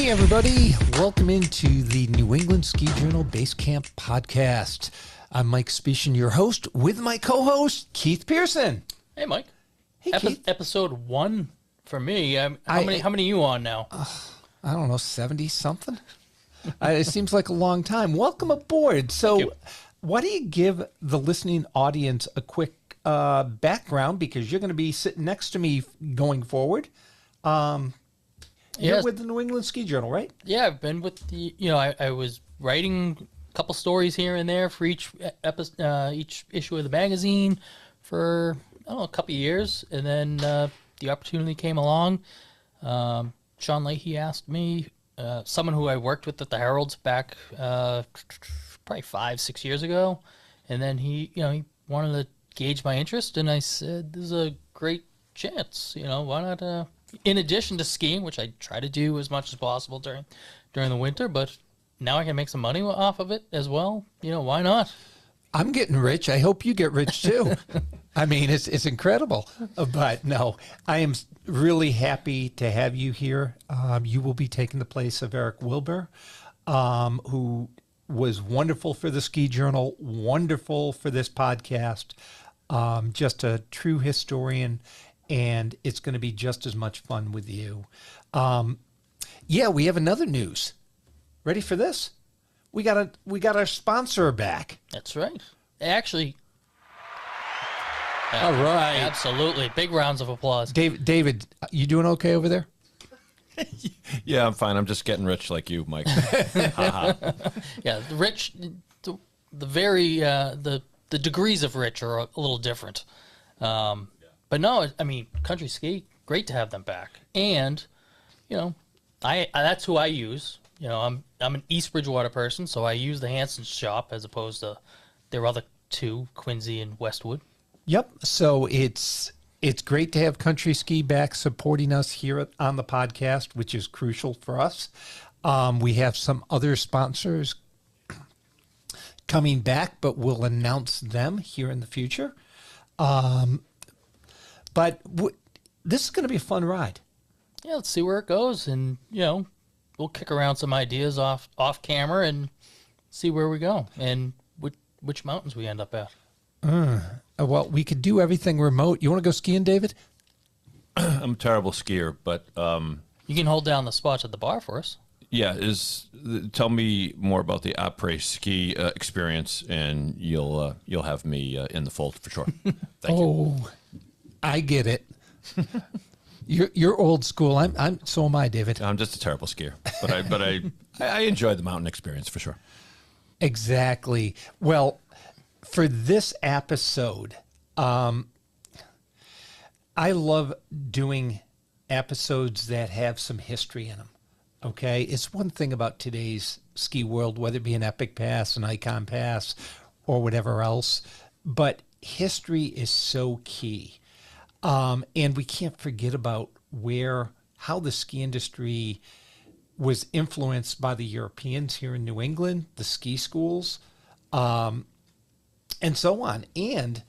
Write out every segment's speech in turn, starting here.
Hey, everybody. Welcome into the New England Ski Journal Basecamp podcast. I'm Mike Specian, your host, with my co-host, Keith Pearson. Hey, Mike. Hey, Keith. Episode 1 for me. How many are you on now? I don't know, 70-something? It seems like a long time. Welcome aboard. So why don't you give the listening audience a quick background, because you're going to be sitting next to me going forward. You're with the New England Ski Journal, right? Yeah, I've been with the, I was writing a couple stories here and there for each issue of the magazine for, a couple of years. And then the opportunity came along. Sean Leahy asked me, someone who I worked with at the Herald's back probably 5-6 years ago. And then he wanted to gauge my interest. And I said, this is a great chance. Why not... in addition to skiing, which I try to do as much as possible during the winter, but now I can make some money off of it as well. Why not? I'm getting rich. I hope you get rich too. I mean, it's incredible. But no, I am really happy to have you here. You will be taking the place of Eric Wilbur, who was wonderful for the Ski Journal, wonderful for this podcast, just a true historian. And it's going to be just as much fun with you. We have another news. Ready for this? We got our sponsor back. That's right. Actually, all right. Absolutely. Big rounds of applause. David, you doing okay over there? Yeah, I'm fine. I'm just getting rich like you, Mike. Yeah, the rich, the degrees of rich are a little different. But no, I mean, country ski, great to have them back. And, that's who I use. I'm an East Bridgewater person, so I use the Hanson shop as opposed to their other two, Quincy and Westwood. Yep. So it's great to have country ski back supporting us here on the podcast, which is crucial for us. We have some other sponsors coming back, but we'll announce them here in the future. But this is going to be a fun ride. Yeah, let's see where it goes. And, we'll kick around some ideas off camera and see where we go and which mountains we end up at. Well, we could do everything remote. You want to go skiing, David? I'm a terrible skier, but... you can hold down the spots at the bar for us. Yeah, tell me more about the après ski experience, and you'll have me in the fold for sure. Thank you. I get it. You're old school. So am I, David. I'm just a terrible skier, but I enjoy the mountain experience for sure. Exactly. Well, for this episode, I love doing episodes that have some history in them. Okay, it's one thing about today's ski world, whether it be an Epic Pass, an Icon Pass, or whatever else, but history is so key. And we can't forget about how the ski industry was influenced by the Europeans here in New England, the ski schools, and so on. And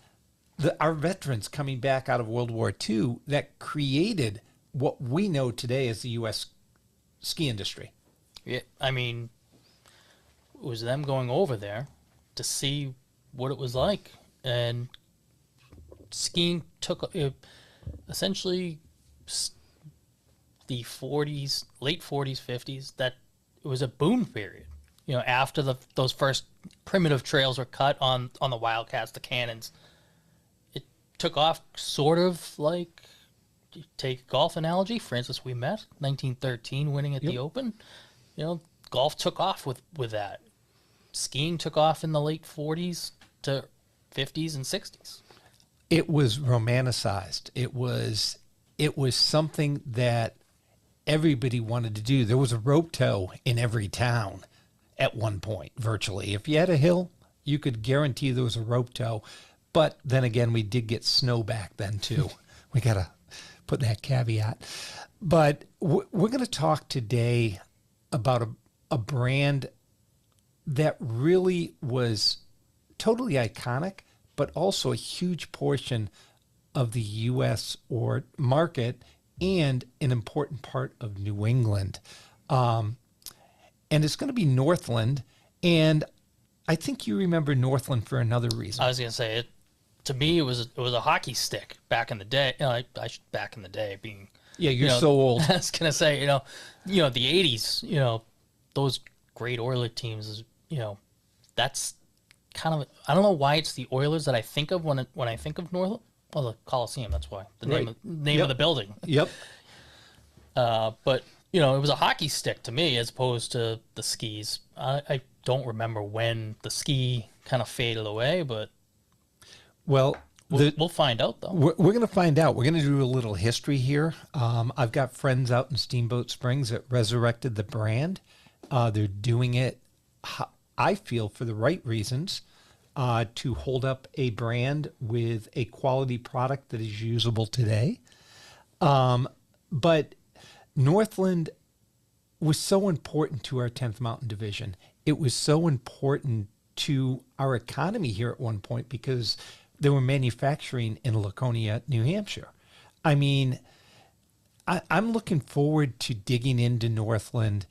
our veterans coming back out of World War II that created what we know today as the U.S. ski industry. Yeah, I mean, it was them going over there to see what it was like. And skiing took essentially the 40s, late 40s, 50s, that it was a boom period. After those first primitive trails were cut on the Wildcats, the Cannons, it took off sort of like, take a golf analogy, Francis Ouimet, 1913 winning at the Open. Golf took off with that. Skiing took off in the late 40s to 50s and 60s. It was romanticized. It was something that everybody wanted to do. There was a rope tow in every town at one point, virtually. If you had a hill, you could guarantee there was a rope tow. But then again, we did get snow back then too. We got to put that caveat. But we're going to talk today about a brand that really was totally iconic, but also a huge portion of the U.S. or market and an important part of New England. And it's going to be Northland. And I think you remember Northland for another reason. I was gonna say it. To me, it was a hockey stick back in the day. Back in the day, being Yeah, you're so old. I was gonna say, the '80s. Those great Oiler teams. That's kind of, I don't know why it's the Oilers that I think of when I think of Northland. Well, the Coliseum. That's why the name of the building. Yep. But it was a hockey stick to me as opposed to the skis. I don't remember when the ski kind of faded away, but Well, we'll find out though. we're going to find out. We're going to do a little history here. I've got friends out in Steamboat Springs that resurrected the brand. They're doing it, I feel, for the right reasons, to hold up a brand with a quality product that is usable today. But Northland was so important to our 10th Mountain Division. It was so important to our economy here at one point because they were manufacturing in Laconia, New Hampshire. I mean, I'm looking forward to digging into Northland,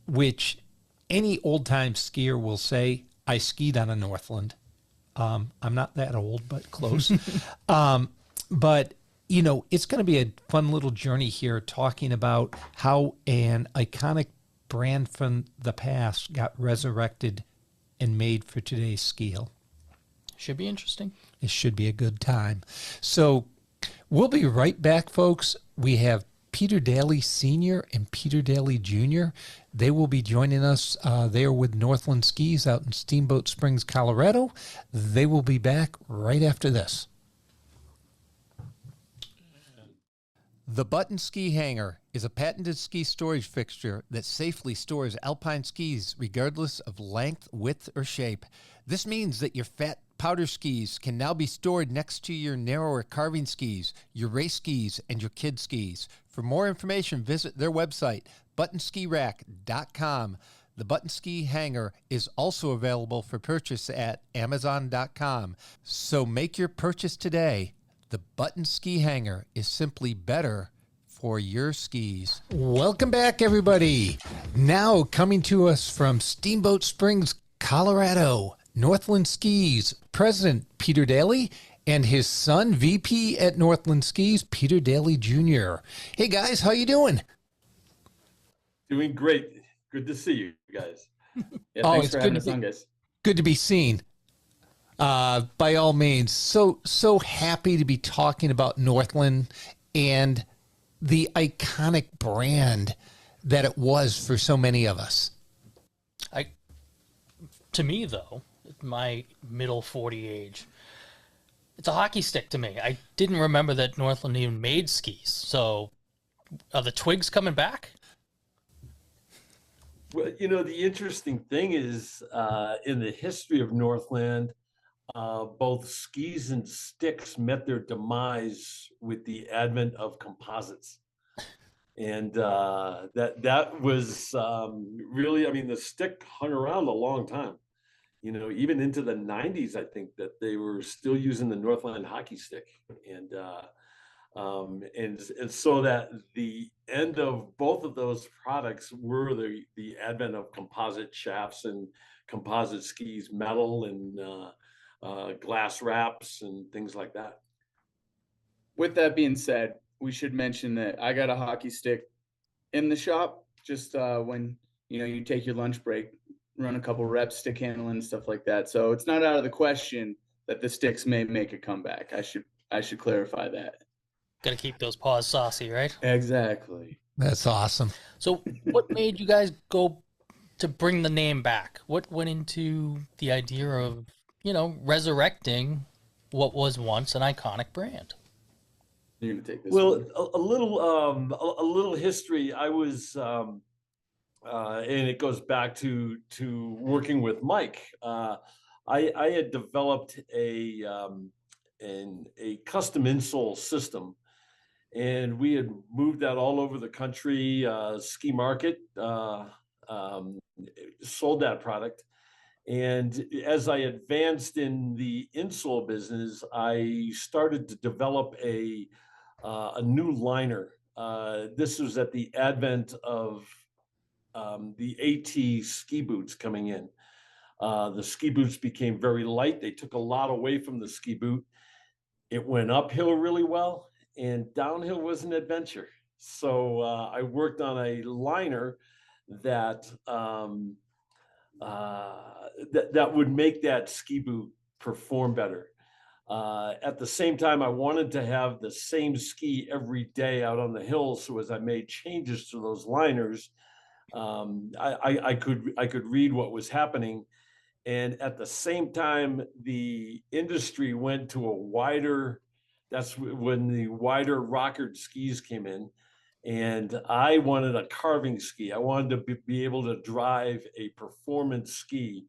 which any old-time skier will say, I skied on a Northland. I'm not that old, but close. But, it's going to be a fun little journey here talking about how an iconic brand from the past got resurrected and made for today's ski hill. Should be interesting. It should be a good time. So we'll be right back, folks. We have Peter Daley Sr. and Peter Daley Jr. They will be joining us. They are with Northland Skis out in Steamboat Springs, Colorado. They will be back right after this. The Button Ski Hanger is a patented ski storage fixture that safely stores alpine skis regardless of length, width, or shape. This means that your fat powder skis can now be stored next to your narrower carving skis, your race skis, and your kid skis. For more information, visit their website, buttonskirack.com. The Button Ski Hanger is also available for purchase at amazon.com. So make your purchase today. The Button Ski Hanger is simply better for your skis. Welcome back, everybody. Now coming to us from Steamboat Springs, Colorado, Northland Skis, President Peter Daley, and his son, VP at Northland Skis, Peter Daley Jr. Hey, guys, how you doing? Doing great. Good to see you guys. Yeah, Oh, thanks it's for good having to us be- on, guys. Good to be seen. By all means, so happy to be talking about Northland and the iconic brand that it was for so many of us. To me, though, at my middle 40 age, it's a hockey stick to me. I didn't remember that Northland even made skis. So, are the twigs coming back? Well, the interesting thing is in the history of Northland, both skis and sticks met their demise with the advent of composites. And that was really, I mean, the stick hung around a long time. Even into the 90s, I think that they were still using the Northland hockey stick. And so that the end of both of those products were the advent of composite shafts and composite skis, metal and glass wraps and things like that. With that being said, we should mention that I got a hockey stick in the shop just when you take your lunch break, run a couple reps, stick handling, stuff like that. So it's not out of the question that the sticks may make a comeback. I should clarify that. Got to keep those paws saucy, right? Exactly. That's awesome. So, what made you guys go to bring the name back? What went into the idea of, resurrecting what was once an iconic brand? You're gonna take this. Well, one. a little history. I was, and it goes back to working with Mike. I had developed a custom insole system, and we had moved that all over the country. Ski Market sold that product. And as I advanced in the insole business, I started to develop a new liner this was at the advent of the AT ski boots coming in. The ski boots became very light. They took a lot away from the ski boot. It went uphill really well, and downhill was an adventure. So I worked on a liner that that would make that ski boot perform better. At the same time, I wanted to have the same ski every day out on the hills. So as I made changes to those liners, I could read what was happening. And at the same time, the industry went to a wider, that's when the wider rockered skis came in. And I wanted a carving ski. I wanted to be able to drive a performance ski.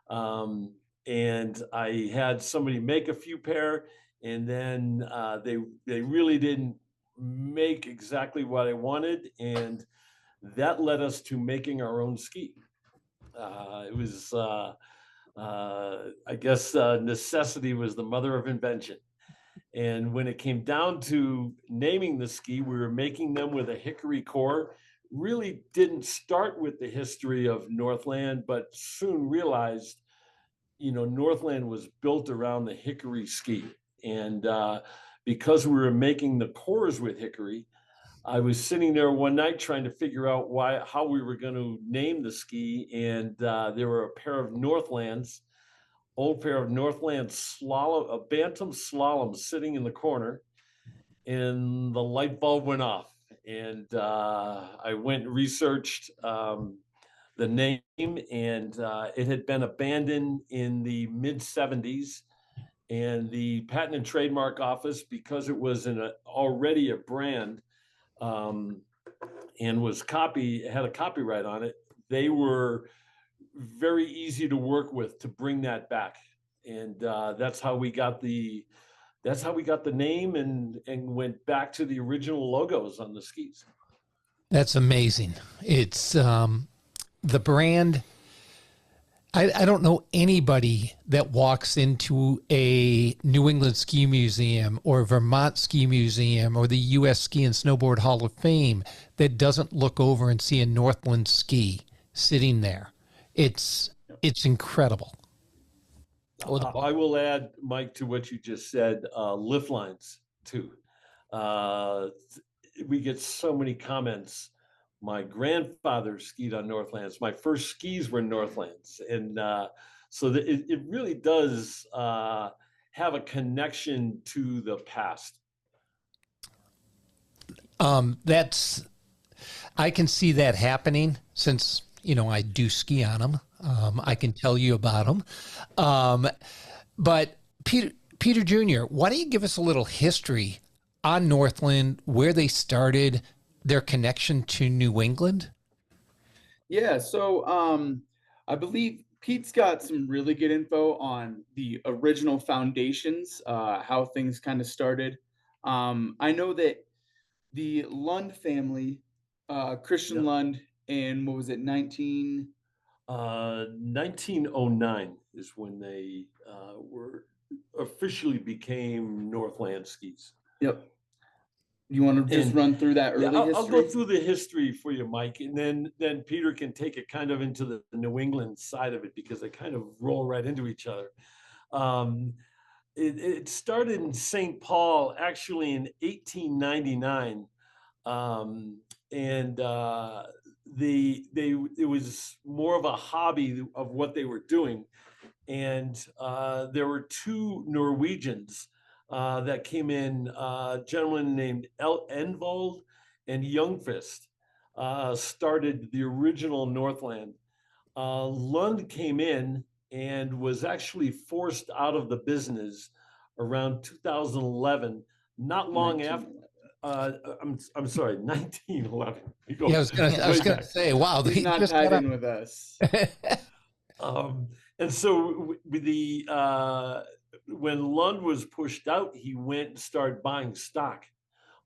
And I had somebody make a few pair, and then they really didn't make exactly what I wanted. And that led us to making our own ski. It was, I guess, necessity was the mother of invention. And when it came down to naming the ski, we were making them with a hickory core. Really didn't start with the history of Northland, but soon realized, Northland was built around the hickory ski. And because we were making the cores with hickory, I was sitting there one night trying to figure out how we were going to name the ski. And there were a pair of Northlands, old pair of Northland slalom, a Bantam slalom sitting in the corner, and the light bulb went off. And I went and researched the name, and it had been abandoned in the mid 70s. And the Patent and Trademark Office, because it was already a brand, and had a copyright on it, they were very easy to work with to bring that back. And that's how we got the name, and went back to the original logos on the skis. That's amazing. It's the brand. I don't know anybody that walks into a New England Ski Museum or Vermont Ski Museum or the U.S. Ski and Snowboard Hall of Fame that doesn't look over and see a Northland ski sitting there. It's incredible. I will add, Mike, to what you just said, lift lines too. We get so many comments. My grandfather skied on Northlands. My first skis were Northlands. And so it really does have a connection to the past. I can see that happening since, I do ski on them. I can tell you about them. But Peter Jr., why don't you give us a little history on Northland, where they started, their connection to New England? Yeah, so I believe Pete's got some really good info on the original foundations, how things kind of started. I know that the Lund family, Christian Lund, in what was it, 1909 is when they officially became Northland Skis. Yep. You want to just run through that early history? I'll go through the history for you, Mike, and then Peter can take it kind of into the New England side of it, because they kind of roll right into each other. It started in St. Paul, actually in 1899, and it was more of a hobby of what they were doing, and there were two Norwegians that came in, a gentleman named Envold and Youngfist started the original Northland. Lund came in and was actually forced out of the business around 2011, not long after. I'm sorry, 1911. Yeah, I was gonna say, wow, he's not tied in with us. And so when Lund was pushed out, he went and started buying stock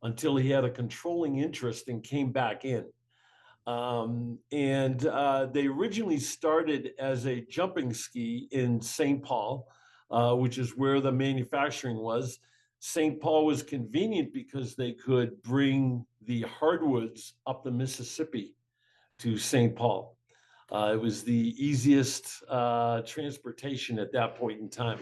until he had a controlling interest and came back in. They originally started as a jumping ski in St. Paul, which is where the manufacturing was. St. Paul was convenient because they could bring the hardwoods up the Mississippi to St. Paul. It was the easiest transportation at that point in time.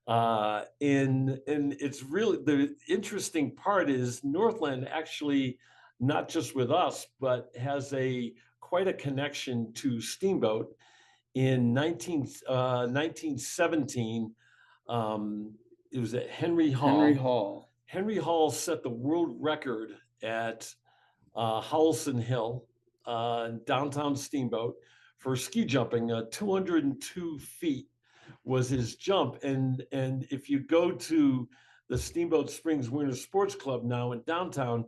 And it's really, the interesting part is Northland actually, not just with us, but has quite a connection to Steamboat. In 1917, it was at Henry Hall. Henry Hall set the world record at Howelson Hill, downtown Steamboat, for ski jumping. 202 feet was his jump. And if you go to the Steamboat Springs Winter Sports Club now in downtown,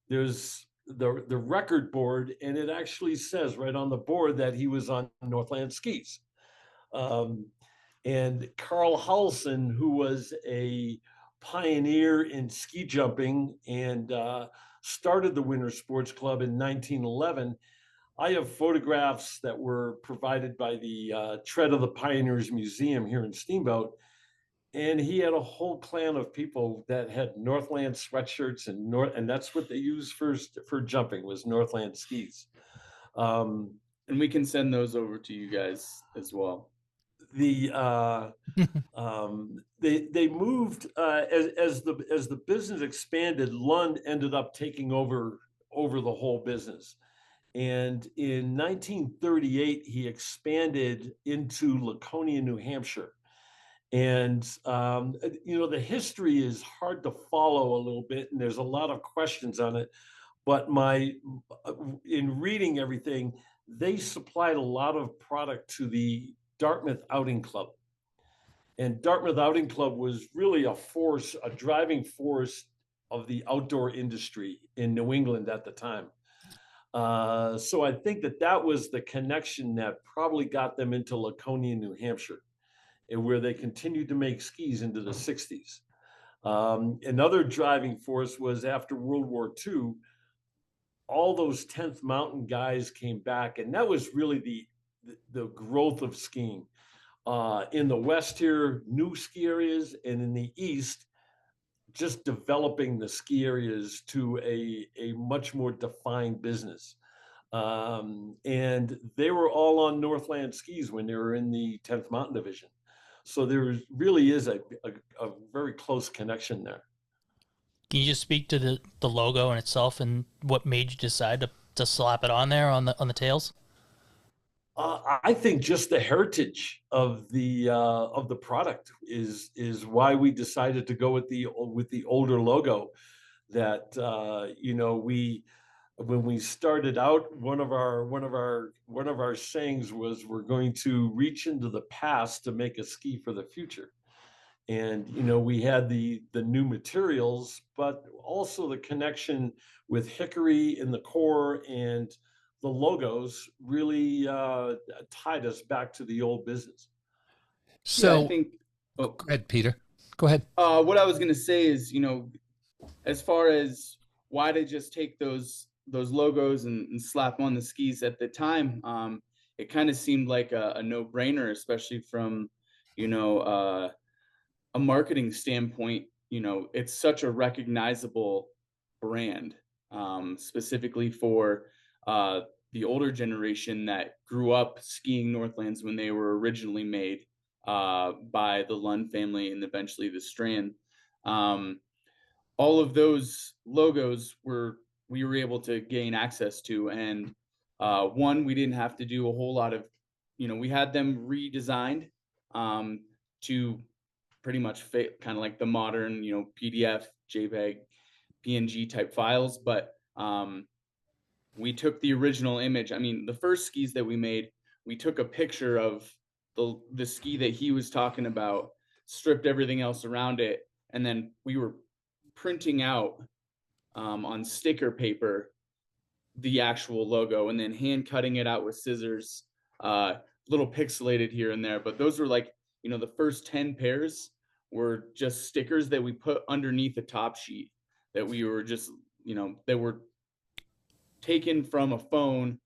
there's the record board, and it actually says right on the board that he was on Northland Skis. And Carl Howelson, who was a pioneer in ski jumping and started the Winter Sports Club in 1911. I have photographs that were provided by the Tread of the Pioneers Museum here in Steamboat. And he had a whole clan of people that had Northland sweatshirts, and that's what they used for jumping, was Northland skis. And we can send those over to you guys as well. They moved as the business expanded. Lund ended up taking over the whole business. And in 1938, he expanded into Laconia, New Hampshire. And, the history is hard to follow a little bit, and there's a lot of questions on it. But in reading everything, they supplied a lot of product to the Dartmouth Outing Club. And Dartmouth Outing Club was really a driving force of the outdoor industry in New England at the time. So I think that was the connection that probably got them into Laconia, New Hampshire, and where they continued to make skis into the 60s. Another driving force was after World War II, all those 10th Mountain guys came back, and that was really the growth of skiing. In the West here, new ski areas, and in the East, just developing the ski areas to a much more defined business. And they were all on Northland skis when they were in the 10th Mountain Division. So there really is a very close connection there. Can you just speak to the logo in itself and what made you decide to slap it on there on the tails? I think just the heritage of the product is why we decided to go with the older logo. That when we started out, one of our sayings was, we're going to reach into the past to make a ski for the future. And we had the new materials, but also the connection with hickory in the core, and the logos really tied us back to the old business. So yeah, I think. Go ahead, Peter. Go ahead. What I was going to say is, as far as why to just take those logos and slap on the skis at the time, it kind of seemed like a no-brainer, especially from, a marketing standpoint. It's such a recognizable brand, specifically for the older generation that grew up skiing Northlands when they were originally made by the Lund family and eventually the Strand. All of those logos we were able to gain access to, and we didn't have to do a whole lot of, we had them redesigned to pretty much fit kind of like the modern, PDF, JPEG, PNG type files. But we took the original image. I mean, the first skis that we made, we took a picture of the ski that he was talking about, stripped everything else around it, and then we were printing out on sticker paper the actual logo, and then hand cutting it out with scissors, little pixelated here and there. But those were like, the first 10 pairs were just stickers that we put underneath the top sheet that we were just, that were taken from a phone,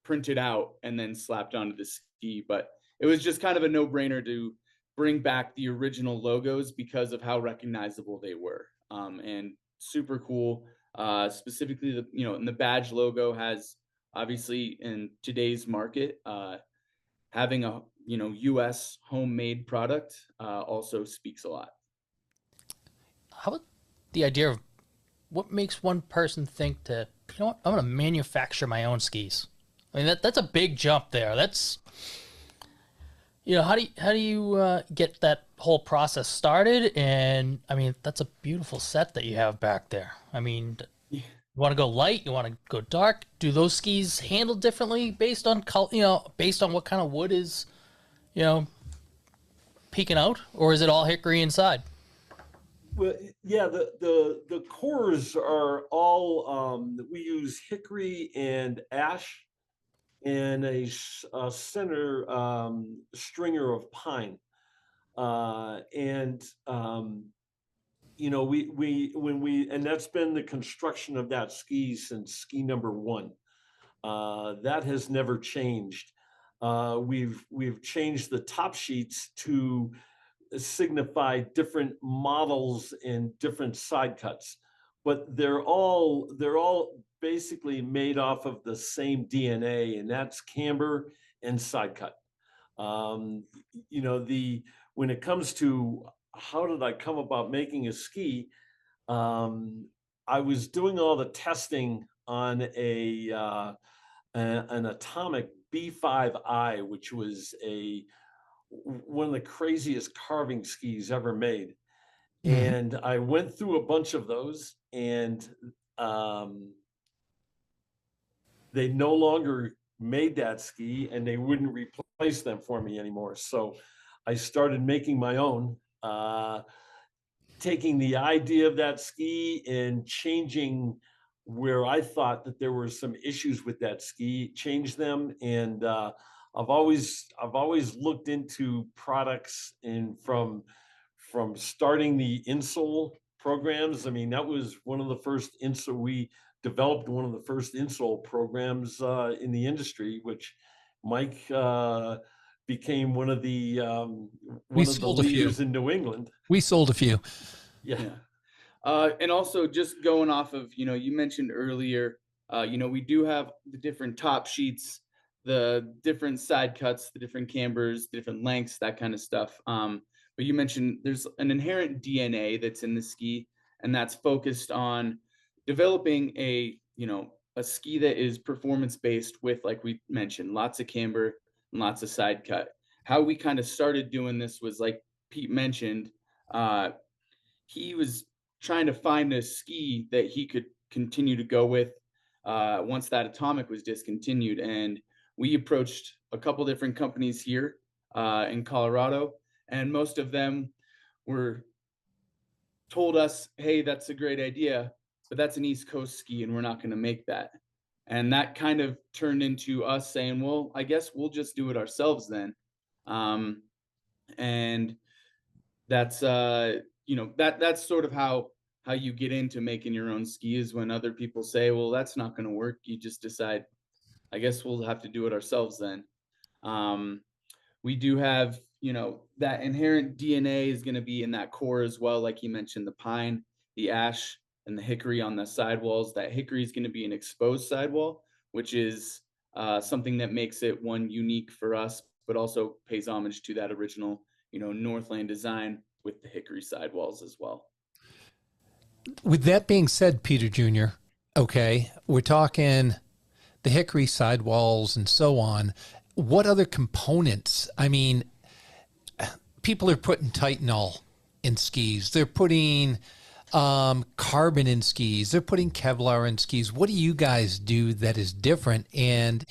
printed out, and then slapped onto the ski. But it was just kind of a no-brainer to bring back the original logos because of how recognizable they were, and super cool. Specifically, and the badge logo has, obviously in today's market, having a U.S. homemade product also speaks a lot. How about the idea of what makes one person think to, you know what, I'm going to manufacture my own skis? I mean, that's a big jump there. That's, how do you get that whole process started? And I mean, that's a beautiful set that you have back there. I mean, you want to go light, you want to go dark. Do those skis handle differently based on based on what kind of wood is, peeking out, or is it all hickory inside? Well, yeah, the cores are all we use hickory and ash, and a center stringer of pine, and and that's been the construction of that ski since ski number one. That has never changed. We've changed the top sheets to signify different models and different side cuts, but they're all basically made off of the same DNA, and that's camber and side cut. When it comes to how did I come about making a ski, I was doing all the testing on an atomic B5I, which was one of the craziest carving skis ever made. And I went through a bunch of those, and they no longer made that ski, and they wouldn't replace them for me anymore. So I started making my own, taking the idea of that ski and changing where I thought that there were some issues with that ski, changed them. And I've always looked into products, and from starting the insole programs. I mean, that was one of the first we developed one of the first insole programs in the industry, which Mike became one of the leaders in New England. We sold a few. Yeah. And also, just going off of, you mentioned earlier, we do have the different top sheets, the different side cuts, the different cambers, the different lengths, that kind of stuff. But you mentioned there's an inherent DNA that's in the ski, and that's focused on developing a ski that is performance based with, like we mentioned, lots of camber and lots of side cut. How we kind of started doing this was, like Pete mentioned, he was trying to find a ski that he could continue to go with once that atomic was discontinued. And we approached a couple different companies here in Colorado, and most of them told us, hey, that's a great idea, but that's an East Coast ski and we're not going to make that. And that kind of turned into us saying, well, I guess we'll just do it ourselves then. And that's that's sort of how you get into making your own ski, is when other people say, well, that's not going to work. You just decide, I guess we'll have to do it ourselves then. We do have, that inherent DNA is going to be in that core as well. Like you mentioned, the pine, the ash, and the hickory on the sidewalls. That hickory is going to be an exposed sidewall, which is something that makes it one unique for us, but also pays homage to that original, Northland design with the hickory sidewalls as well. With that being said, Peter Jr., okay, we're talking the hickory sidewalls and so on. What other components? I mean, people are putting Titanol in skis. They're putting carbon in skis. They're putting Kevlar in skis. What do you guys do that is different? And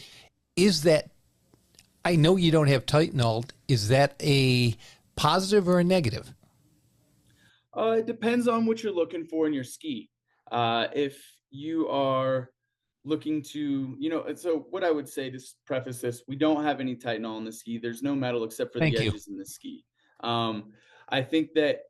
is that, I know you don't have Titanol, is that a positive or a negative? It depends on what you're looking for in your ski. If you are looking to, so what I would say, to preface this, we don't have any Titanol in the ski. There's no metal except for the edges in the ski. I think that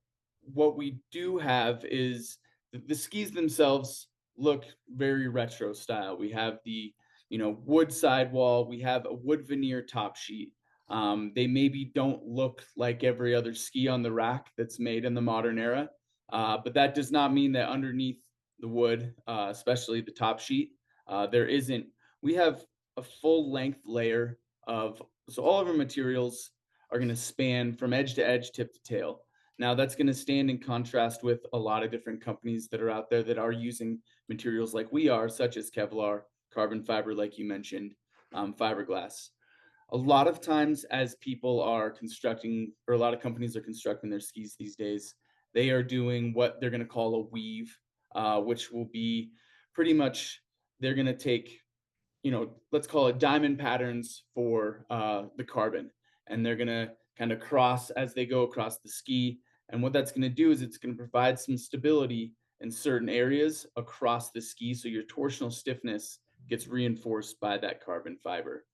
what we do have is the skis themselves look very retro style. We have the, wood sidewall. We have a wood veneer top sheet. They maybe don't look like every other ski on the rack that's made in the modern era. But that does not mean that underneath, the wood, especially the top sheet. We have a full length layer so all of our materials are going to span from edge to edge, tip to tail. Now that's going to stand in contrast with a lot of different companies that are out there that are using materials like we are, such as Kevlar, carbon fiber, like you mentioned, fiberglass. A lot of times as people are constructing, or a lot of companies are constructing their skis these days, they are doing what they're going to call a weave, which will be pretty much, they're going to take, let's call it diamond patterns for the carbon. And they're going to kind of cross as they go across the ski. And what that's going to do is it's going to provide some stability in certain areas across the ski. So your torsional stiffness gets reinforced by that carbon fiber.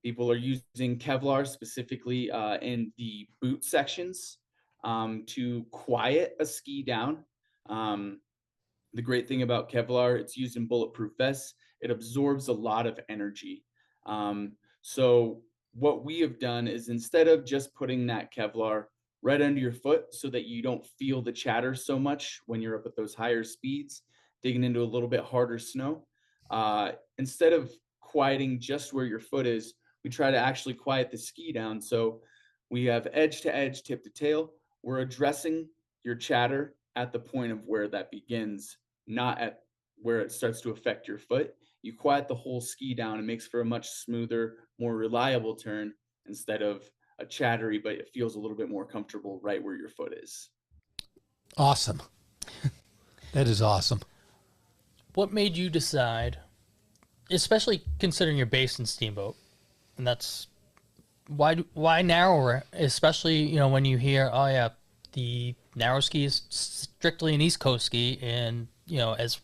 People are using Kevlar specifically in the boot sections to quiet a ski down. The great thing about Kevlar, it's used in bulletproof vests. It absorbs a lot of energy. So what we have done is, instead of just putting that Kevlar right under your foot so that you don't feel the chatter so much when you're up at those higher speeds, digging into a little bit harder snow, instead of quieting just where your foot is, we try to actually quiet the ski down. So we have edge to edge, tip to tail. We're addressing your chatter at the point of where that begins, not at where it starts to affect your foot. You quiet the whole ski down. It makes for a much smoother, more reliable turn instead of a chattery, but it feels a little bit more comfortable right where your foot is. Awesome. That is awesome. What made you decide, especially considering you're based in Steamboat, and that's why narrower, especially, when you hear, oh yeah, the narrow ski is strictly an East Coast ski, and go as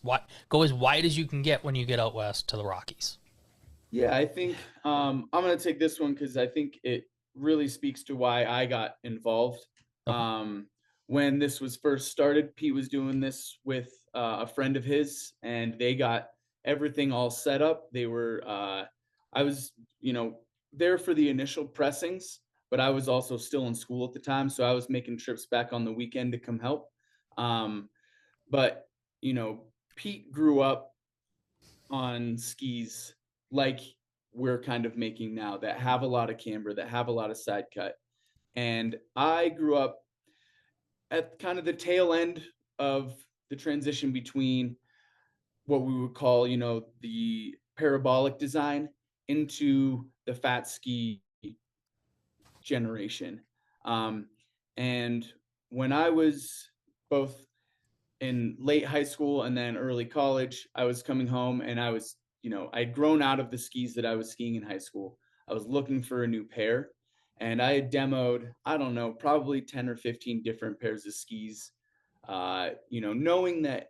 wide as you can get when you get out west to the Rockies. Yeah, I think I'm going to take this one because I think it really speaks to why I got involved. Okay. When this was first started, Pete was doing this with a friend of his, and they got everything all set up. They were, I was, there for the initial pressings, but I was also still in school at the time. So I was making trips back on the weekend to come help. But, Pete grew up on skis like we're kind of making now, that have a lot of camber, that have a lot of side cut. And I grew up at kind of the tail end of the transition between what we would call, the parabolic design into the fat ski generation. And when I was both in late high school and then early college, I was coming home and I was, I'd grown out of the skis that I was skiing in high school. I was looking for a new pair, and I had demoed, I don't know, probably 10 or 15 different pairs of skis, knowing that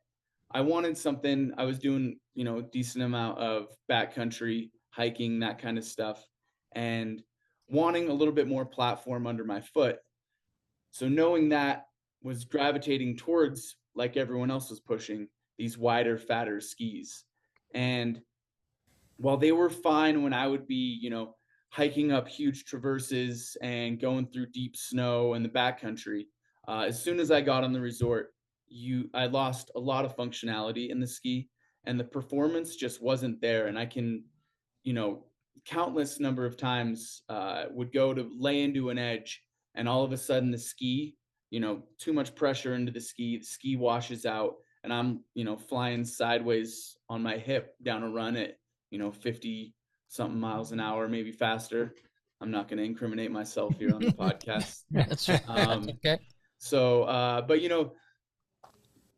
I wanted something. I was doing, a decent amount of backcountry hiking, that kind of stuff, and wanting a little bit more platform under my foot. So knowing that, was gravitating towards, like everyone else was pushing, these wider, fatter skis. And while they were fine when I would be, hiking up huge traverses and going through deep snow in the backcountry, as soon as I got on the resort, I lost a lot of functionality in the ski, and the performance just wasn't there. And I can, countless number of times would go to lay into an edge, and all of a sudden the ski, too much pressure into the ski washes out, and I'm, flying sideways on my hip down a run at, 50 something miles an hour, maybe faster. I'm not going to incriminate myself here on the podcast. That's right. Okay. So, but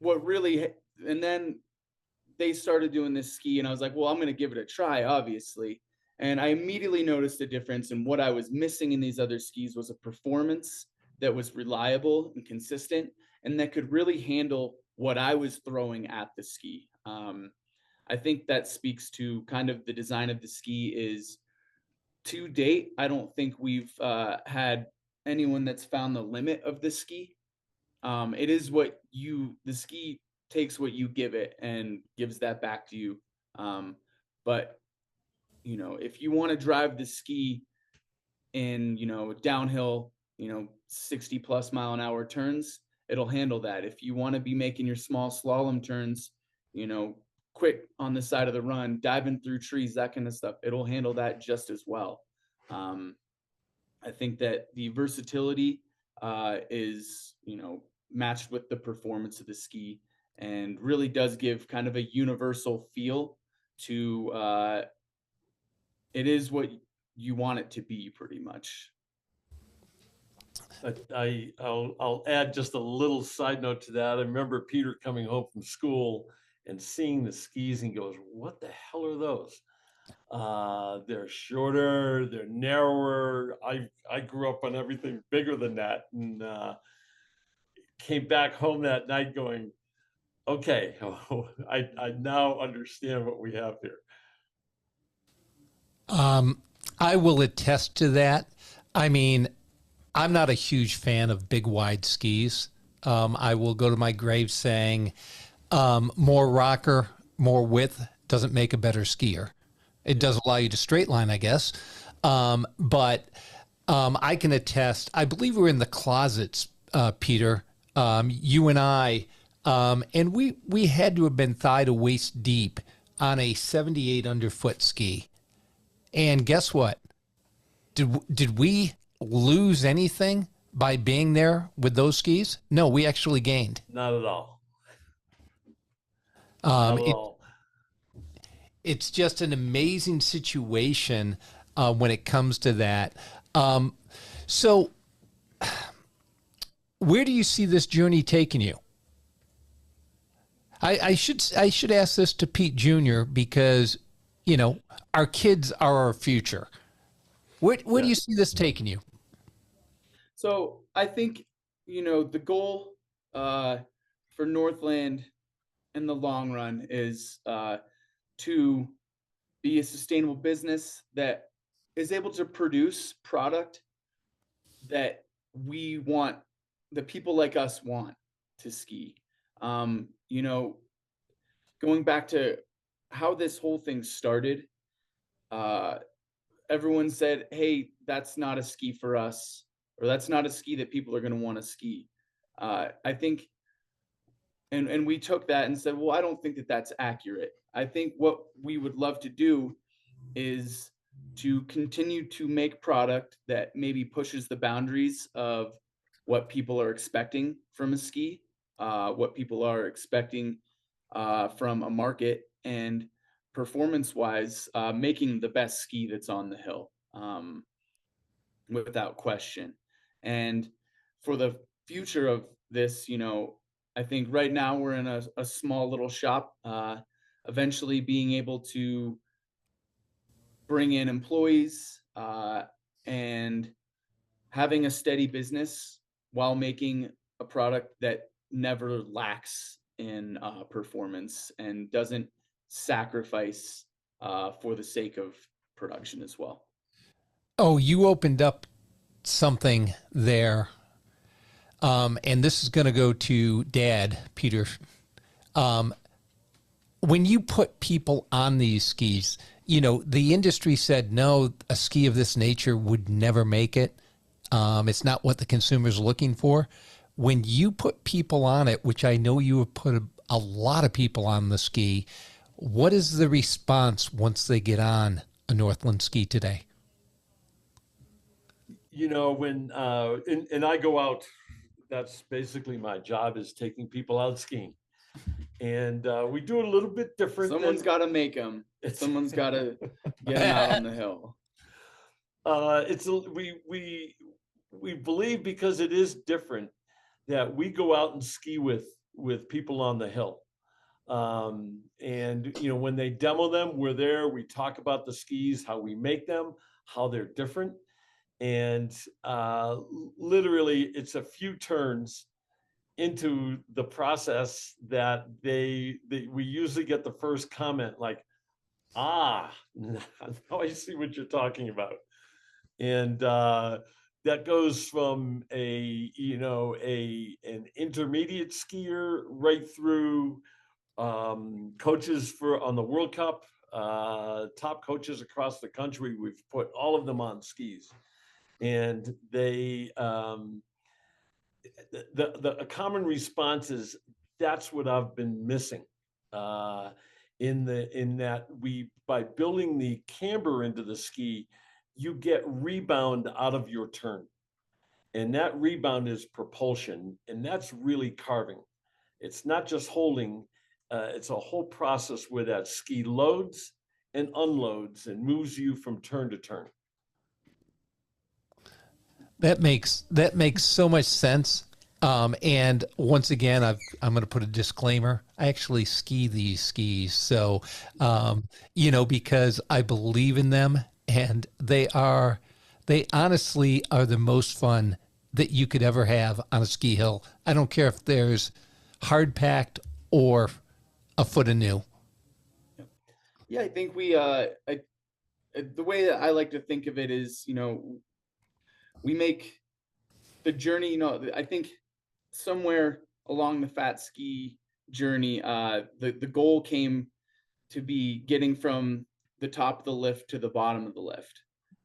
what really, and then they started doing this ski, and I was like, well, I'm going to give it a try, obviously. And I immediately noticed a difference, and what I was missing in these other skis was a performance that was reliable and consistent, and that could really handle what I was throwing at the ski. I think that speaks to kind of the design of the ski. Is, to date, I don't think we've had anyone that's found the limit of the ski. It is the ski takes what you give it and gives that back to you. But, if you want to drive the ski in, downhill, 60 plus mile an hour turns, it'll handle that. If you want to be making your small slalom turns, you know, quick on the side of the run, diving through trees, that kind of stuff, it'll handle that just as well. I think that the versatility is, you know, matched with the performance of the ski, and really does give kind of a universal feel to it is what you want it to be, pretty much. I'll add just a little side note to that. I remember Peter coming home from school and seeing the skis and goes, "What the hell are those?" They're shorter, they're narrower. I grew up on everything bigger than that, and came back home that night going, "Okay, I now understand what we have here." I will attest to that. I mean, I'm not a huge fan of big, wide skis. I will go to my grave saying more rocker, more width doesn't make a better skier. It does allow you to straight line, I guess. But I can attest, I believe we're in the closets, Peter, you and I, and we had to have been thigh to waist deep on a 78 underfoot ski. And guess what? Did we lose anything by being there with those skis? No, we actually gained. Not at all. Not at all. It's just an amazing situation when it comes to that. So where do you see this journey taking you? I should ask this to Pete Jr. because, you know, our kids are our future. Where do you see this taking you? So I think, you know, the goal for Northland in the long run is to be a sustainable business that is able to produce product that we want, that people like us want to ski. You know, going back to how this whole thing started, everyone said, "Hey, that's not a ski for us," or "That's not a ski that people are going to want to ski." I think, and we took that and said, "Well, I don't think that that's accurate." I think what we would love to do is to continue to make product that maybe pushes the boundaries of what people are expecting from a ski, what people are expecting from a market, and performance-wise, making the best ski that's on the hill, without question. And for the future of this, you know, I think right now we're in a small little shop, eventually being able to bring in employees and having a steady business while making a product that never lacks in performance and doesn't sacrifice for the sake of production as well. Oh, you opened up something there. And this is going to go to Dad, Peter. When you put people on these skis, you know, the industry said, no, a ski of this nature would never make it. It's not what the consumer's looking for. When you put people on it, which I know you have put a lot of people on the ski, what is the response once they get on a Northland ski today? You know, when and I go out, that's basically my job, is taking people out skiing, and we do it a little bit different. Someone's got to make them. Someone's got to get them out on the hill. We believe, because it is different, that we go out and ski with people on the hill. And, you know, when they demo them, we're there, we talk about the skis, how we make them, how they're different. And literally it's a few turns into the process that we usually get the first comment like, now I see what you're talking about. And that goes from an intermediate skier right through coaches on the World Cup, top coaches across the country. We've put all of them on skis, and they a common response is that's what I've been missing. In that by building the camber into the ski, you get rebound out of your turn. And that rebound is propulsion, and that's really carving. It's not just holding, it's a whole process where that ski loads and unloads and moves you from turn to turn. That makes so much sense. And once again, I'm going to put a disclaimer. I actually ski these skis. So, because I believe in them, and they honestly are the most fun that you could ever have on a ski hill. I don't care if there's hard packed or a foot of new. Yeah, I think the way that I like to think of it is, we make the journey, I think somewhere along the fat ski journey, the goal came to be getting from the top of the lift to the bottom of the lift.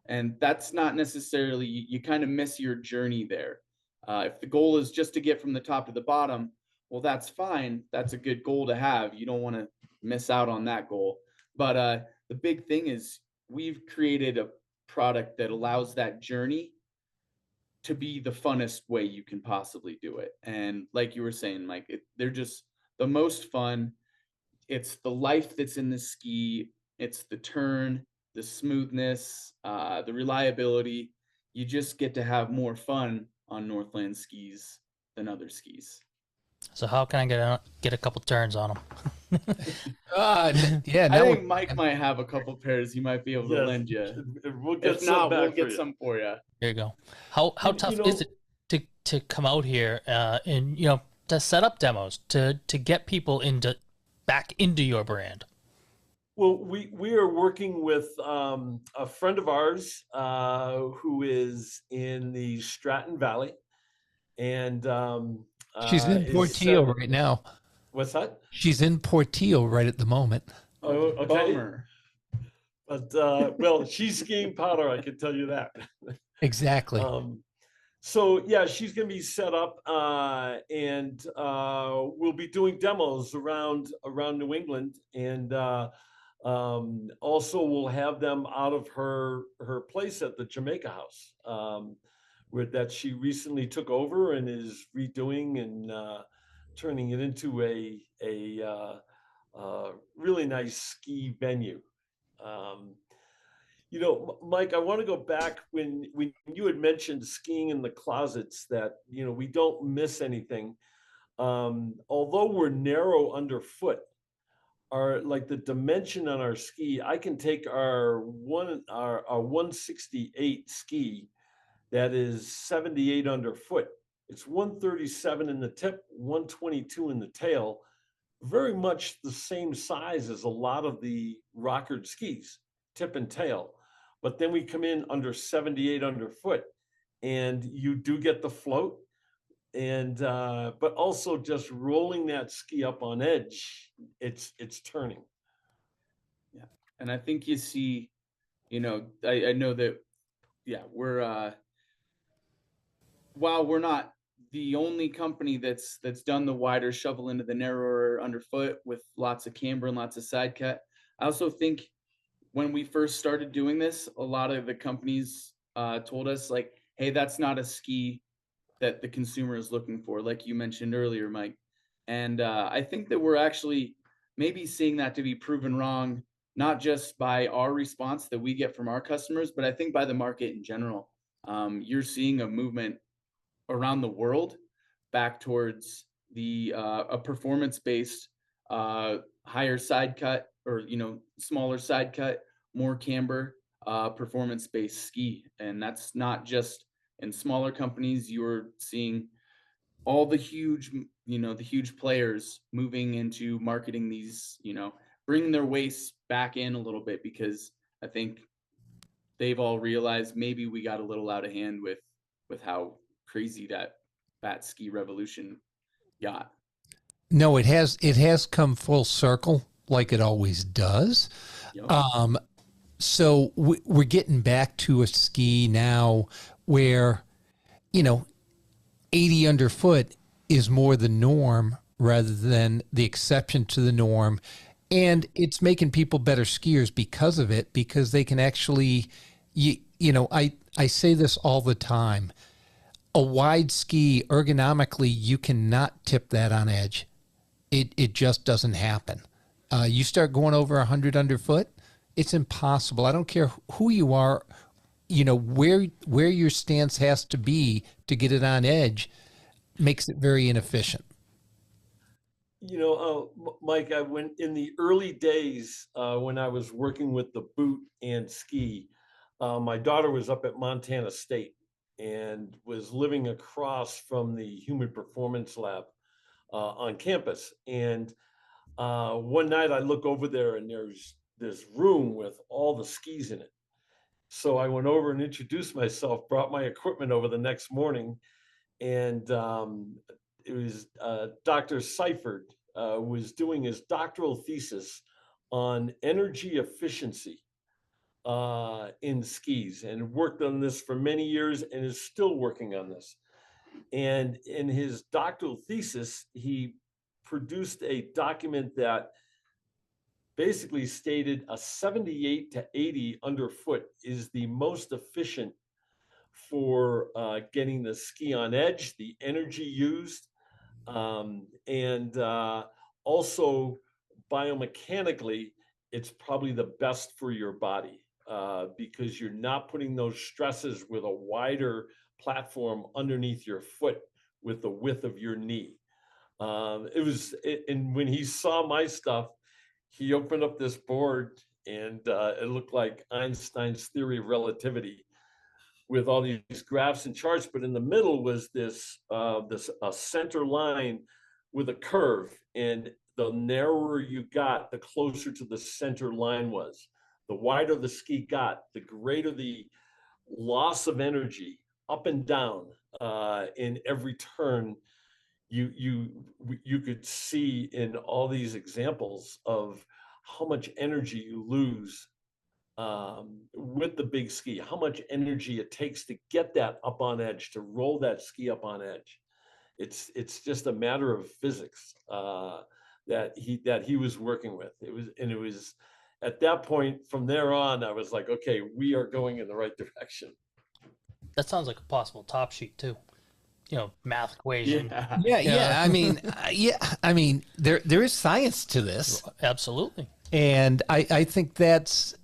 And that's not necessarily, you kind of miss your journey there. If the goal is just to get from the top to the bottom, well, that's fine. That's a good goal to have. You don't want to miss out on that goal. But the big thing is we've created a product that allows that journey to be the funnest way you can possibly do it. And like you were saying, Mike, they're just the most fun. It's the life that's in the ski. It's the turn, the smoothness, the reliability. You just get to have more fun on Northland skis than other skis. So how can I get a couple turns on them? Yeah, I think Mike might have a couple pairs he might be able to lend you. We'll get If not, we'll get you. some for you. There you go. How tough is it to come out here and to set up demos to get people back into your brand? Well, we are working with a friend of ours who is in the Stratton Valley, and she's in Portillo right now. What's that? She's in Portillo right at the moment. Oh, okay. Bummer. But well, she's skiing powder, I can tell you that. Exactly. So yeah, she's going to be set up, and we'll be doing demos around New England, and also we'll have them out of her place at the Jamaica House, that she recently took over and is redoing and turning it into a really nice ski venue. Mike, I want to go back when you had mentioned skiing in the closets, that we don't miss anything. Although we're narrow underfoot, the dimension on our ski, I can take our 168 ski that is 78 underfoot. It's 137 in the tip, 122 in the tail, very much the same size as a lot of the rockered skis, tip and tail. But then we come in under 78 underfoot, and you do get the float, and but also just rolling that ski up on edge, it's turning. Yeah, and I think you see, I know that, yeah, we're while we're not the only company that's done the wider shovel into the narrower underfoot with lots of camber and lots of side cut, I also think when we first started doing this, a lot of the companies told us, like, hey, that's not a ski that the consumer is looking for, like you mentioned earlier, Mike. And I think that we're actually maybe seeing that to be proven wrong, not just by our response that we get from our customers, but I think by the market in general. You're seeing a movement around the world back towards a performance-based higher side cut, or smaller side cut, more camber, performance-based ski. And that's not just in smaller companies. You're seeing all the huge players moving into marketing these, bringing their waists back in a little bit, because I think they've all realized maybe we got a little out of hand with how crazy that fat ski revolution got. No, it has come full circle, like it always does. Yep. So we're getting back to a ski now where, 80 underfoot is more the norm rather than the exception to the norm. And it's making people better skiers because of it, because they can actually, I say this all the time. A wide ski, ergonomically, you cannot tip that on edge. It just doesn't happen. You start going over 100 underfoot, it's impossible. I don't care who you are, where your stance has to be to get it on edge makes it very inefficient. Mike, I went in the early days when I was working with the boot and ski. My daughter was up at Montana State and was living across from the Human Performance Lab on campus. And one night I look over there and there's this room with all the skis in it. So I went over and introduced myself, brought my equipment over the next morning, and it was Dr. Seifert was doing his doctoral thesis on energy efficiency in skis, and worked on this for many years and is still working on this. And in his doctoral thesis, he produced a document that basically stated a 78 to 80 underfoot is the most efficient for getting the ski on edge, the energy used, and also biomechanically, it's probably the best for your body because you're not putting those stresses with a wider platform underneath your foot with the width of your knee. And when he saw my stuff, he opened up this board and it looked like Einstein's theory of relativity with all these graphs and charts, but in the middle was this a center line with a curve, and the narrower you got, the closer to the center line was. The wider the ski got, the greater the loss of energy up and down in every turn. You could see in all these examples of how much energy you lose with the big ski, how much energy it takes to get that up on edge, to roll that ski up on edge. It's just a matter of physics that he was working with. It was at that point, from there on, I was like, okay, we are going in the right direction. That sounds like a possible top sheet too. Math equation. Yeah. I mean, there is science to this. Absolutely. And I think that's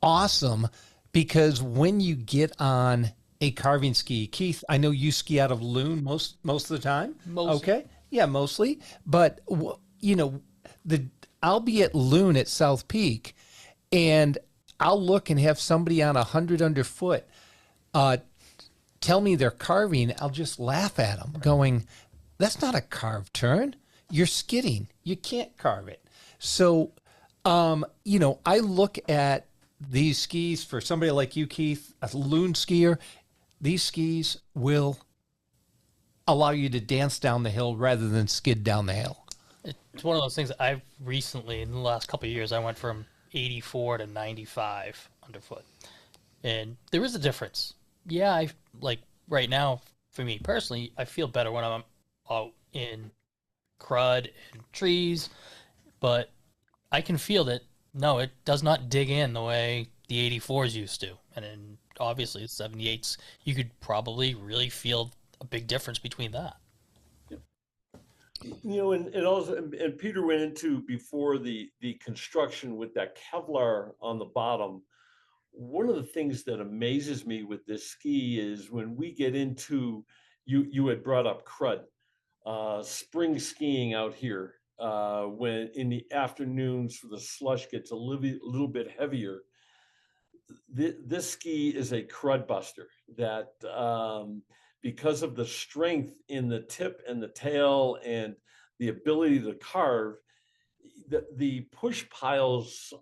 awesome, because when you get on a carving ski, Keith, I know you ski out of Loon most of the time. Okay. Yeah, mostly. But I'll be at Loon at South Peak, and I'll look and have somebody on 100 underfoot tell me they're carving. I'll just laugh at them going, that's not a carved turn. You're skidding. You can't carve it. So, I look at these skis for somebody like you, Keith, a Loon skier. These skis will allow you to dance down the hill rather than skid down the hill. It's one of those things that I've recently, in the last couple of years, I went from 84 to 95 underfoot. And there is a difference. Yeah, I like right now, for me personally, I feel better when I'm out in crud and trees, but I can feel that, no, it does not dig in the way the 84s used to. And then obviously the 78s, you could probably really feel a big difference between that. And also, and Peter went into before the construction with that Kevlar on the bottom. One of the things that amazes me with this ski is when we get into, you had brought up crud, spring skiing out here, when in the afternoons the slush gets a little bit heavier. This ski is a crud buster that, because of the strength in the tip and the tail and the ability to carve, the push piles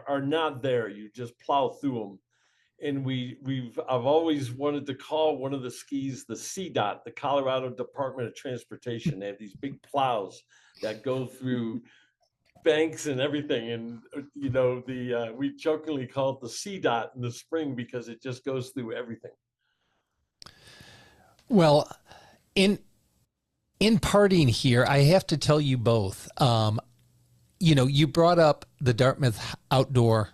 are not there. You just plow through them. And I've always wanted to call one of the skis the CDOT, the Colorado Department of Transportation. They have these big plows that go through banks and everything. And, we jokingly call it the CDOT in the spring because it just goes through everything. Well, in parting here, I have to tell you both. You brought up the Dartmouth Outdoor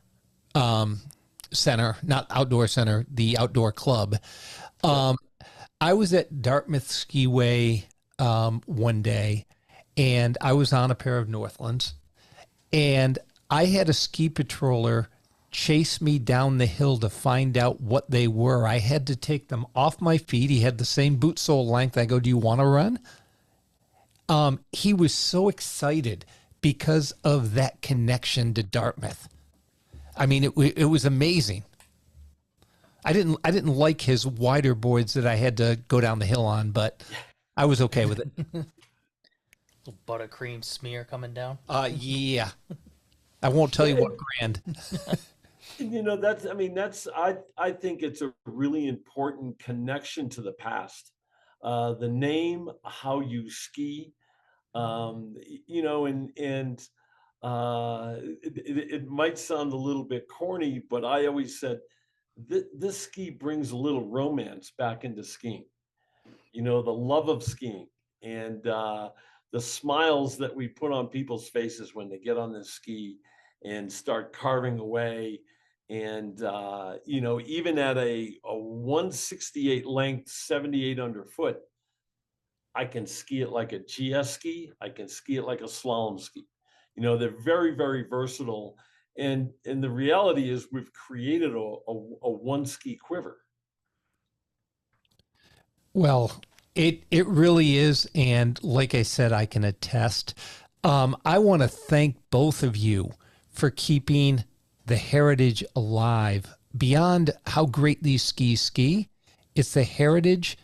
Center, not Outdoor Center, the Outdoor Club. I was at Dartmouth Skiway one day, and I was on a pair of Northlands, and I had a ski patroller chase me down the hill to find out what they were. I had to take them off my feet. He had the same boot sole length. I go, "Do you want to run?" He was so excited because of that connection to Dartmouth. I mean, it was amazing. I didn't like his wider boards that I had to go down the hill on, but I was okay with it. Little buttercream smear coming down. Yeah. I won't tell you what brand. I think it's a really important connection to the past. The name, how you ski, it might sound a little bit corny, but I always said this ski brings a little romance back into skiing. The love of skiing and the smiles that we put on people's faces when they get on the ski and start carving away. And, even at a 168 length, 78 underfoot, I can ski it like a GS ski. I can ski it like a slalom ski. They're very, very versatile. And the reality is we've created a one ski quiver. Well, it really is. And like I said, I can attest. I want to thank both of you for keeping the heritage alive. Beyond how great these skis ski, it's the heritage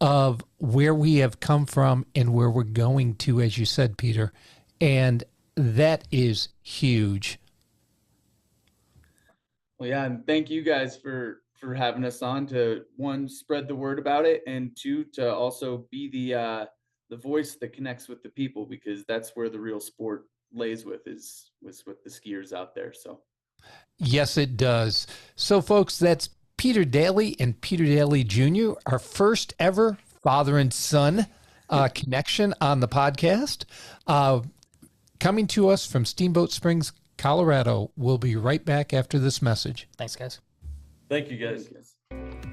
of where we have come from and where we're going to, as you said, Peter. And that is huge. Well, yeah, and thank you guys for having us on to, one, spread the word about it, and two, to also be the voice that connects with the people, because that's where the real sport lays with the skiers out there. So Yes, it does. So, folks, that's Peter Daley and Peter Daley Jr., our first ever father and son connection on the podcast. Coming to us from Steamboat Springs, Colorado. We'll be right back after this message. Thanks, guys. Thank you, guys.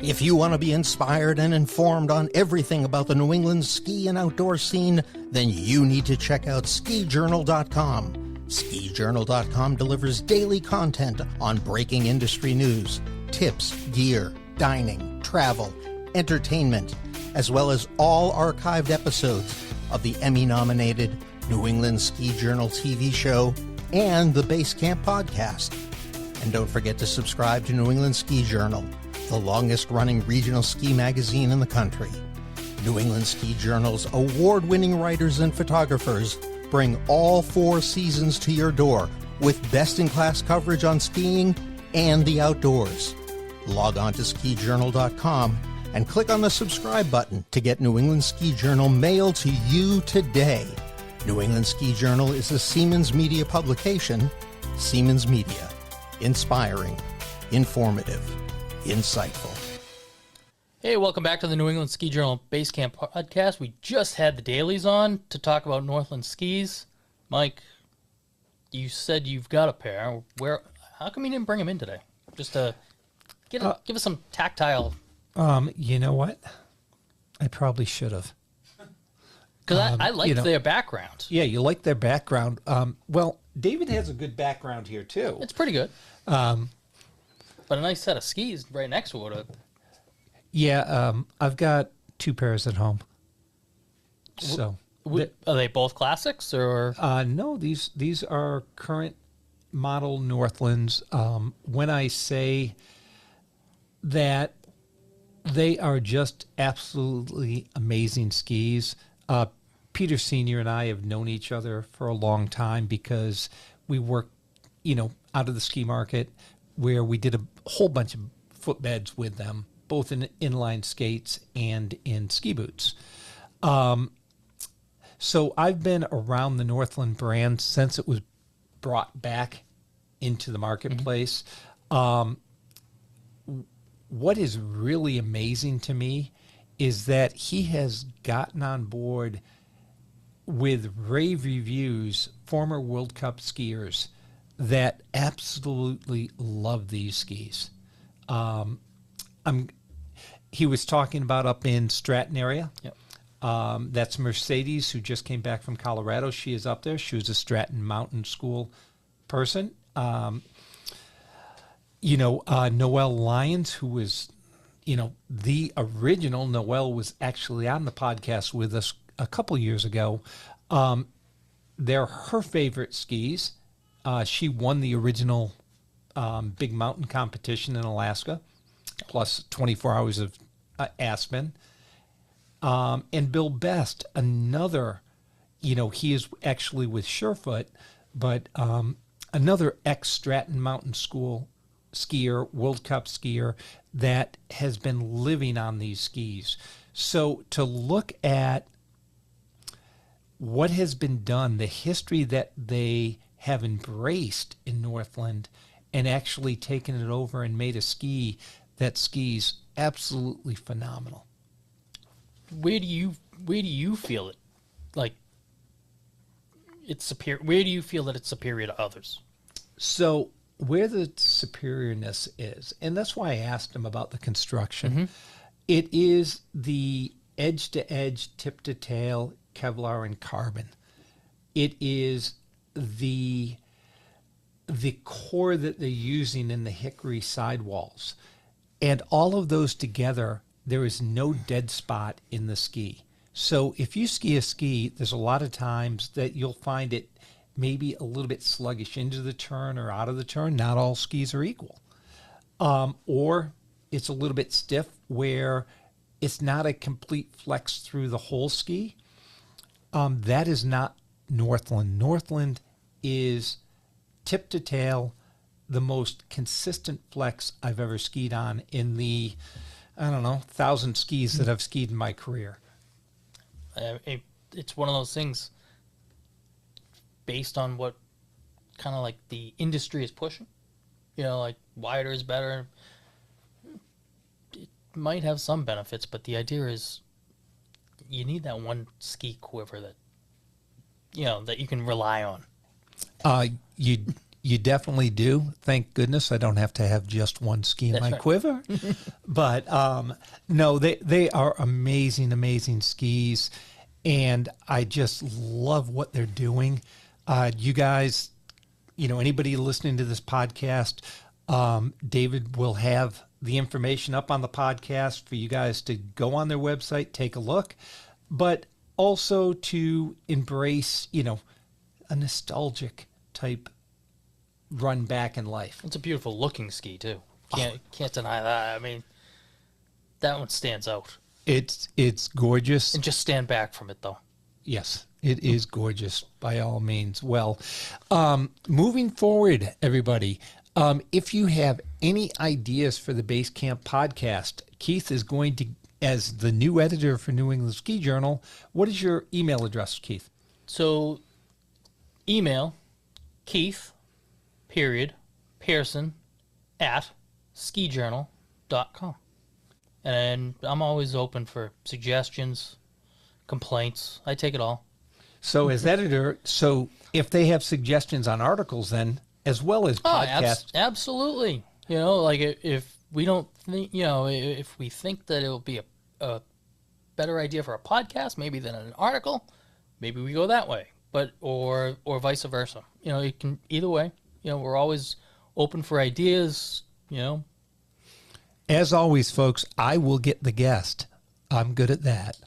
If you want to be inspired and informed on everything about the New England ski and outdoor scene, then you need to check out skijournal.com. Skijournal.com delivers daily content on breaking industry news, tips, gear, dining, travel, entertainment, as well as all archived episodes of the Emmy-nominated New England Ski Journal TV show and the Basecamp podcast. And don't forget to subscribe to New England Ski Journal, the longest-running regional ski magazine in the country. New England Ski Journal's award-winning writers and photographers bring all 4 seasons to your door with best-in-class coverage on skiing and the outdoors. Log on to skijournal.com and click on the subscribe button to get New England Ski Journal mailed to you today. New England Ski Journal is a Siemens Media publication. Siemens Media. Inspiring, informative, insightful. Hey, welcome back to the New England Ski Journal Basecamp podcast. We just had the Daleys on to talk about Northland Skis. Mike, you said you've got a pair. How come you didn't bring them in today? Just to give us some tactile. You know what? I probably should have. Because I like their background. Yeah, you like their background. Well, David has a good background here, too. It's pretty good. But a nice set of skis right next to it. Yeah, I've got 2 pairs at home. So are they both classics or? No, these are current model Northlands. When I say that they are just absolutely amazing skis. Peter Sr. and I have known each other for a long time because we work, out of the ski market where we did a whole bunch of footbeds with them, both in inline skates and in ski boots. So I've been around the Northland brand since it was brought back into the marketplace. What is really amazing to me is that he has gotten on board with rave reviews, former World Cup skiers that absolutely love these skis. He was talking about up in Stratton area. Yep. That's Mercedes, who just came back from Colorado. She is up there. She was a Stratton Mountain School person. Noelle Lyons, who was, the original. Noelle was actually on the podcast with us a couple years ago. They're her favorite skis. She won the original big mountain competition in Alaska, plus 24 hours of Aspen. And Bill Best, another, he is actually with Surefoot, but another ex-Stratton Mountain School skier, World Cup skier, that has been living on these skis. So to look at what has been done, the history that they have embraced in Northland, and actually taken it over and made a ski that skis absolutely phenomenal. Where do you feel it? Like, it's superior? Where do you feel that it's superior to others? So where the superiorness is, and that's why I asked him about the construction, it is the edge-to-edge, tip-to-tail Kevlar and carbon. It is the core that they're using in the hickory sidewalls. And all of those together, there is no dead spot in the ski. So if you ski a ski, there's a lot of times that you'll find it maybe a little bit sluggish into the turn or out of the turn. Not all skis are equal. Or it's a little bit stiff where it's not a complete flex through the whole ski. That is not Northland. Northland is tip to tail, the most consistent flex I've ever skied on in the, 1,000 skis that I've skied in my career. It's one of those things based on what kind of like the industry is pushing. Like wider is better. It might have some benefits, but the idea is you need that one ski quiver that, that you can rely on. You definitely do. Thank goodness I don't have to have just one ski in my quiver. But no, they are amazing, amazing skis. And I just love what they're doing. You guys, anybody listening to this podcast, David will have the information up on the podcast for you guys to go on their website, take a look, but also to embrace, a nostalgic type run back in life. It's a beautiful looking ski too. Can't deny that. I mean, that one stands out. It's gorgeous. And just stand back from it though. Yes, it is gorgeous by all means. Well, moving forward, everybody, if you have any ideas for the Basecamp podcast, Keith is going to, as the new editor for New England Ski Journal, what is your email address, Keith? So, email Keith, Pearson, @skijournal.com. And I'm always open for suggestions, complaints. I take it all. So as editor, if they have suggestions on articles then, as well as podcasts. Absolutely. Like if we don't think, if we think that it will be a better idea for a podcast, maybe than an article, maybe we go that way. But, or vice versa. It can, either way, we're always open for ideas, As always, folks, I will get the guest. I'm good at that.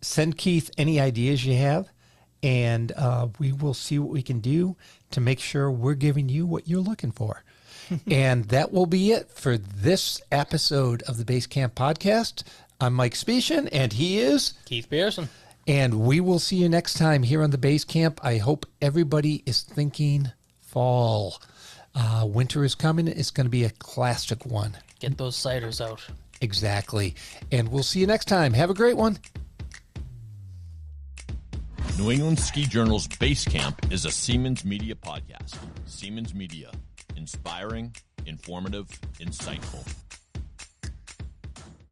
Send Keith any ideas you have, and we will see what we can do to make sure we're giving you what you're looking for. And that will be it for this episode of the Basecamp podcast. I'm Mike Specian, and he is Keith Pearson. And we will see you next time here on the Basecamp. I hope everybody is thinking fall. Winter is coming. It's going to be a classic one. Get those ciders out. Exactly. And we'll see you next time. Have a great one. New England Ski Journal's Basecamp is a Siemens Media podcast. Siemens Media. Inspiring, informative, insightful.